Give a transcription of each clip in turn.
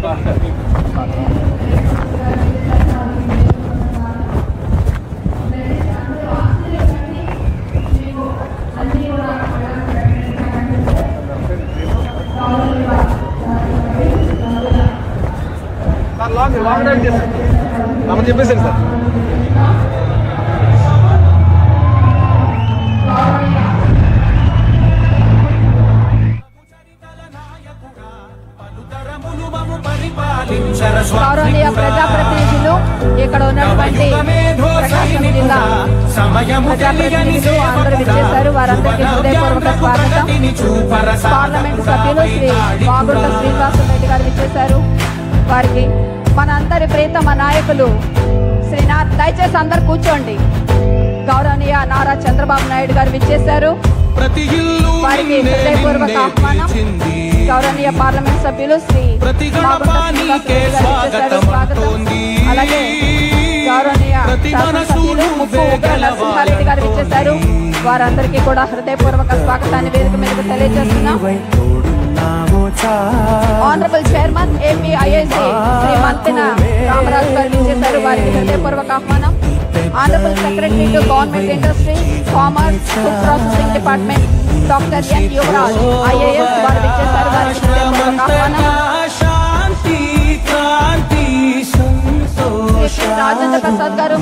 Long drive చేశారు రమ్మని చెప్పేసారు సార్. గౌరవనీయ ప్రజాప్రతినిధులు, ఇక్కడ ఉన్నటువంటి ప్రకాశం జిల్లా ప్రజాప్రతినిధులు అందరూ విచ్చేశారు. వారందరికీ హృదయపూర్వక స్వాగతం. పార్లమెంటు సభ్యులు శ్రీ వాగుంట శ్రీనివాసరెడ్డి గారు విచ్చేశారు. వారికి మనందరి ప్రియతమ నాయకులు దయచేసి అందరు కూర్చోండి. గౌరవనీయ నారా చంద్రబాబు నాయుడు గారు విచ్చేశారు. వారికి హృదయపూర్వక ఆహ్వానం. గౌరవనీయ పార్లమెంట్ సభ్యులు శ్రీ స్వాగతం. అలాగే గౌరవనీయ శాసనసభ్యులు ముప్పు ఉగ్ర నరసింహారెడ్డి గారు విచ్చేశారు. వారందరికీ కూడా హృదయపూర్వక స్వాగతాన్ని వేదిక మీదకు తెలియజేస్తున్నాం. Honourable chairman APIIC Shri Mantena Ramaraju garu విచ్చేశారు. వారికి హృదయపూర్వక ఆహ్వానం. Honourable secretary to government industry, commerce, food processing department doctor N Yuvaraj IAS వారు విచ్చేశారు. వారికి హృదయపూర్వక ఆహ్వానం. శ్రీ రాజేంద్ర ప్రసాద్ గారు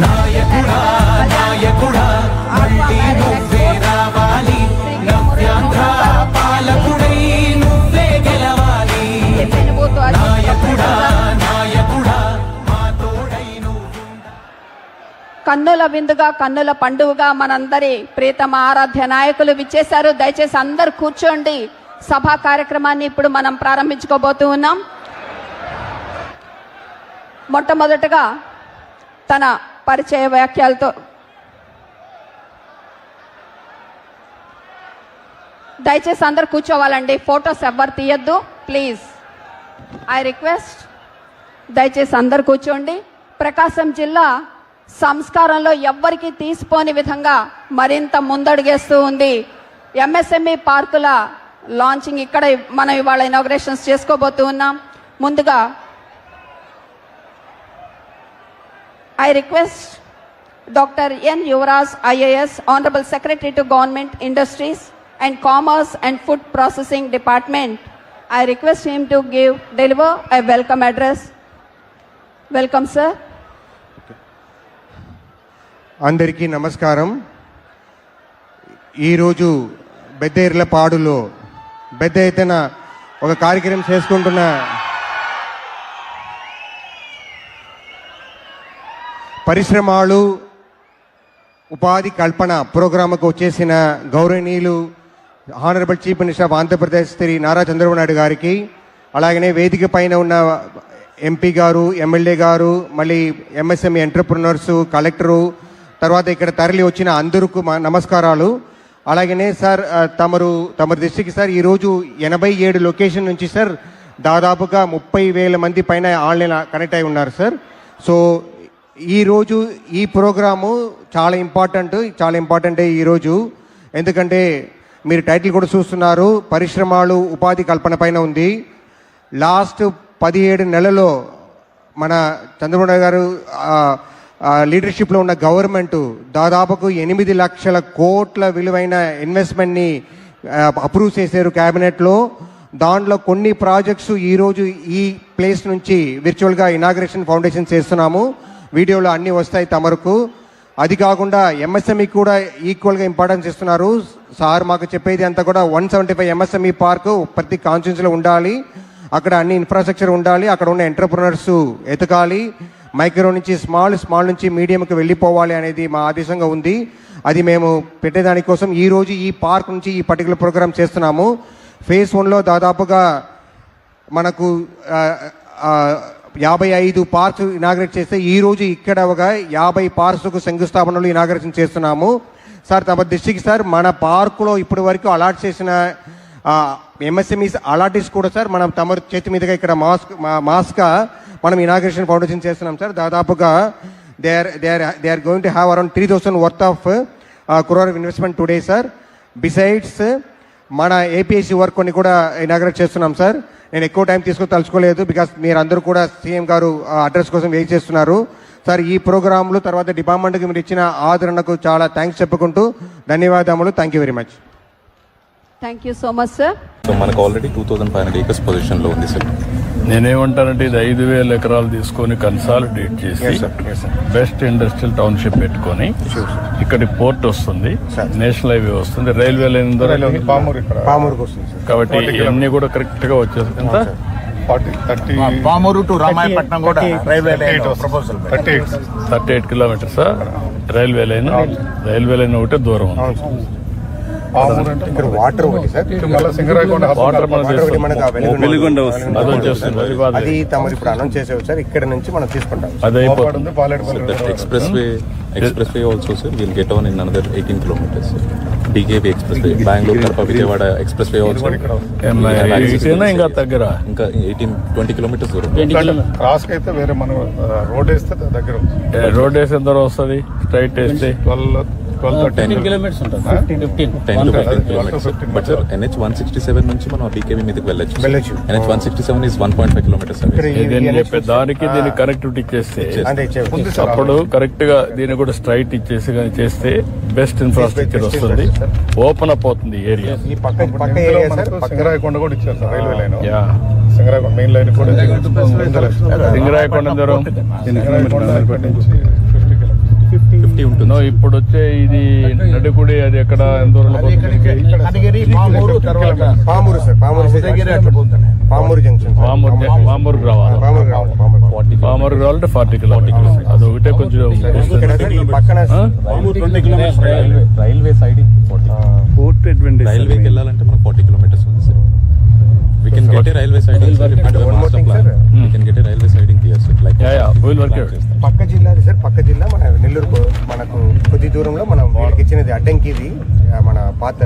కన్నుల విందుగా కన్నుల పండుగగా మనందరి ప్రియతమ ఆరాధ్య నాయకులు విచ్చేశారు. దయచేసి అందరు కూర్చోండి. సభా కార్యక్రమాన్ని ఇప్పుడు మనం ప్రారంభించుకోబోతూ ఉన్నాం. మొట్టమొదటగా తన పరిచయ వ్యాఖ్యలతో దయచేసి అందరు కూర్చోవాలండి. ఫోటోస్ ఎవ్వరు తీయద్దు ప్లీజ్. I request. దయచేసి అందరు కూర్చోండి. ప్రకాశం జిల్లా సంస్కారంలో ఎవ్వరికి తీసిపోని విధంగా మరింత ముందడుగేస్తూ ఉంది. ఎంఎస్ఎంఈ పార్కుల లాంచింగ్ ఇక్కడ మనం ఇవాళ ఇనాగ్రేషన్స్ చేసుకోబోతూ ఉన్నాం. ముందుగా I request doctor N Yuvaraj IAS, honourable secretary to government industries and commerce and food processing department. I request him to deliver a welcome address. Welcome, sir. అందరికీ నమస్కారం. ఈరోజు బెద్దేర్లపాడులో పెద్ద ఎత్తున ఒక కార్యక్రమం చేసుకుంటున్న పరిశ్రమలు ఉపాధి కల్పన ప్రోగ్రాముకు వచ్చేసిన గౌరవనీయులు honourable chief minister of Andhra Pradesh Shri Nara Chandrababu Naidu గారికి, అలాగనే వేదిక పైన ఉన్న ఎంపీ గారు, ఎమ్మెల్యే గారు, మళ్ళీ ఎంఎస్ఎంఈ ఎంటర్ప్రినర్సు, కలెక్టరు, తర్వాత ఇక్కడ తరలి వచ్చిన అందరికీ నమస్కారాలు. అలాగనే సార్ తమ దృష్టికి సార్ ఈరోజు 87 లొకేషన్ నుంచి సార్ దాదాపుగా 30,000 మంది పైన ఆన్లైన్ కనెక్ట్ అయి ఉన్నారు సార్. సో ఈరోజు ఈ ప్రోగ్రాము చాలా ఇంపార్టెంట్ ఈరోజు. ఎందుకంటే మీరు టైటిల్ కూడా చూస్తున్నారు, పరిశ్రమలు ఉపాధి కల్పన పైన ఉంది. లాస్ట్ 17 నెలలో మన చంద్రబాబు నాయుడు గారు లీడర్షిప్లో ఉన్న గవర్నమెంటు దాదాపుకు 8 లక్షల కోట్ల విలువైన ఇన్వెస్ట్మెంట్ని అప్రూవ్ చేశారు క్యాబినెట్లో. దాంట్లో కొన్ని ప్రాజెక్ట్స్ ఈరోజు ఈ ప్లేస్ నుంచి విర్చువల్గా ఇనాగ్రేషన్ ఫౌండేషన్ చేస్తున్నాము. వీడియోలో అన్నీ వస్తాయి తమరకు. అది కాకుండా ఎంఎస్ఎంఈ కూడా ఈక్వల్గా ఇంపార్టెన్స్ ఇస్తున్నారు. సార్ మాకు చెప్పేది అంతా కూడా 175 ఎంఎస్ఎంఈ పార్కు ప్రతి కాన్స్టిట్యూన్సీలో ఉండాలి. అక్కడ అన్ని ఇన్ఫ్రాస్ట్రక్చర్ ఉండాలి. అక్కడ ఉన్న ఎంటర్ప్రినర్స్ ఎతకాలి. మైక్రో నుంచి స్మాల్ నుంచి మీడియంకి వెళ్ళిపోవాలి అనేది మా ఆదేశంగా ఉంది. అది మేము పెట్టేదానికోసం ఈరోజు ఈ పార్క్ నుంచి ఈ పర్టికులర్ ప్రోగ్రామ్ చేస్తున్నాము. ఫేజ్ 1లో దాదాపుగా మనకు 55 పార్క్స్ ఇనాగ్రేట్ చేస్తే ఈరోజు ఇక్కడ ఒక 50 పార్క్స్కు శంకుస్థాపనలు ఇనాగ్రేషన్ చేస్తున్నాము. సార్ తమ దృష్టికి సార్ మన పార్కులో ఇప్పటి వరకు అలాట్ చేసిన ఎంఎస్ఎంఈస్ అలాటీస్ కూడా సార్ మనం తమ చేతి మీదుగా ఇక్కడ మాస్గా మనం ఇనాగ్రేషన్ ఫౌండేషన్ చేస్తున్నాం సార్. దాదాపుగా they are going to have around 3,000 worth of crore of investment today, sir. Besides, మన ఏపీఎస్సీ వర్క్ కొన్ని కూడా ఇనాగ్రేట్ చేస్తున్నాం సార్. నేను ఎక్కువ టైం తీసుకుని తలుచుకోలేదు, బికాస్ మీరందరూ కూడా సీఎం గారు అడ్రస్ కోసం వెయిట్ చేస్తున్నారు సార్. ఈ ప్రోగ్రాంలు తర్వాత డిపార్ట్మెంట్కి మీరు ఇచ్చిన ఆదరణకు చాలా థ్యాంక్స్ చెప్పుకుంటూ ధన్యవాదములు. Thank you very much. Thank you so much, sir. So మనకు ఆల్రెడీ 2500 ఏకర్స్ పొజిషన్లో ఉంది సార్. నేనేమంటానంటే ఇది 5,000 ఎకరాలు తీసుకొని కన్సాలిడేట్ చేసి బెస్ట్ ఇండస్ట్రియల్ టౌన్షిప్ పెట్టుకొని ఇక్కడి పోర్ట్ వస్తుంది, నేషనల్ హైవే వస్తుంది, రైల్వే లైన్ ద్వారా పామూరుకు వస్తుంది సార్. కాబట్టి ఇవన్నీ కూడా కరెక్ట్ గా వచ్చేస్తుంది. ఎంత? పామూరు టు రామాయపట్నం కూడా railway line proposal 38 kilometres railway line ఒకటే దూరం ఉంది. ఇక్కడ వాటర్ ఒకటి సార్, వాటర్ మనం ఒకటి మనకు వెలుగొండ వస్తుంది, అది వచ్చేస్తుంది. అది తమరు ఇప్పుడు అనౌన్స్ చేసేవి సార్. ఇక్కడ నుంచి మనం తీసుకుంటాం. అది అయిపోతుంది. Express way also sir will get on in another 18 kilometers. BKV expressway, Bangalore Karpa Vijayawada expressway also. ఇంకా దగ్గర ఇంకా 18-20 kilometers దూరం. క్రాస్ అయితే వేరే మనం రోడ్ వేస్తే దగ్గర రోడ్ వేసిన తర్వాత వస్తుంది, స్ట్రైట్ వేస్తే 10 kilometers ఉంటుంది. 10 to 15 kilometers. But sir NH 167 నుంచి మనం BKV మీదకి వెళ్ళొచ్చు. NH 167 is 1.5 kilometers away. ఏదైనా చెప్పే దానికి దీన్ని కనెక్టివిటీ ఇచ్చేస్తే అప్పుడు కరెక్ట్ గా దీన్ని కూడా స్ట్రైట్ ఇచ్చేసి కానీ చేస్తే బెస్ట్ ఇన్ఫ్రాస్ట్రక్చర్ వస్తుంది, ఓపెన్ అప్ అవుతుంది ఏరియా. ఈ పక్క ఏరియా సార్, సింగరాయకొండ కూడా ఇచ్చారు sir railway line. Yeah, Singarayakonda main line కూడా సింగరాయకొండ దూరం 50 ఉంటుంది. ఇప్పుడు వచ్చే ఇది నడుకుడి, అది ఎక్కడ ఎంత దూరంలో పోతుంది? పామూరు సార్, పామూరు జంక్షన్, పామూరుకి రావాలి. పామూరుకి రావాలంటే 40 కిలోమీటర్స్. అది ఒకటే కొంచెం ఈ పక్కన రైల్వే సైడింగ్ రైల్వేకి వెళ్ళాలంటే మనకు 40 kilometers ఉంది sir. We can get a railway siding sir. If you have a master plan, we can get a railway siding here sir. Like we'll work it. పక్క జిల్లాది సార్, పక్క జిల్లా మన నెల్లూరు మనకు కొద్ది దూరంలో మనం వీళ్ళకి ఇచ్చినది అడ్డంకిది మన పాత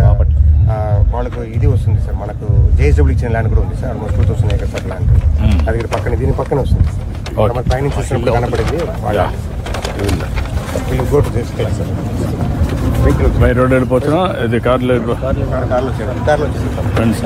వాళ్ళకు ఇది వస్తుంది సార్. మనకు జేఎస్డబ్ల్యూ ఇచ్చిన ల్యాండ్ కూడా ఉంది sir, almost 2000 acres sir land. అది ఇక్కడ పక్కన దీని పక్కన వస్తుంది సార్. మన పైన చూసినప్పుడు కనపడింది వీళ్ళు గోటు చేసుకెళ్ళి సార్. బై రోడ్ వెళ్ళిపోతున్నా, ఇది కార్లో కార్లో వచ్చేది సార్. ఫ్రెండ్స్